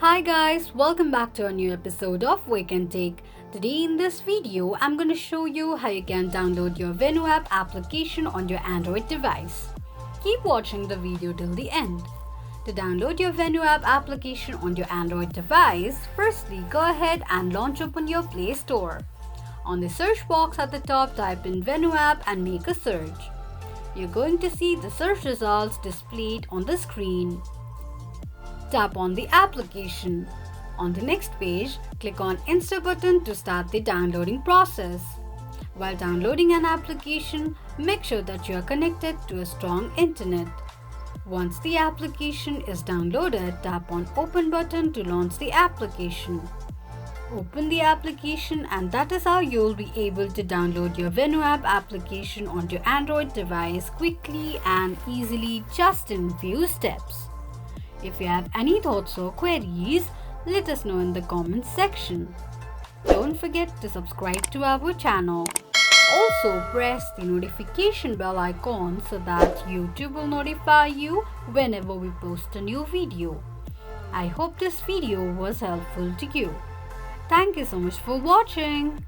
Hi guys, welcome back to a new episode of Wake&Tech. Today in this video, I'm going to show you how you can download your VenueApp application on your Android device. Keep watching the video till the end. To download your VenueApp application on your Android device, firstly go ahead and launch open your Play Store. On the search box at the top, type in VenueApp and make a search. You're going to see the search results displayed on the screen. Tap on the application. On the next page, click on Install button to start the downloading process. While downloading an application, make sure that you are connected to a strong internet. Once the application is downloaded, tap on Open button to launch the application. Open the application and that is how you'll be able to download your VenueApp application on your Android device quickly and easily just in few steps. If you have any thoughts or queries, let us know in the comments section. Don't forget to subscribe to our channel. Also press the notification bell icon so that YouTube will notify you whenever we post a new video. I hope this video was helpful to you. Thank you so much for watching.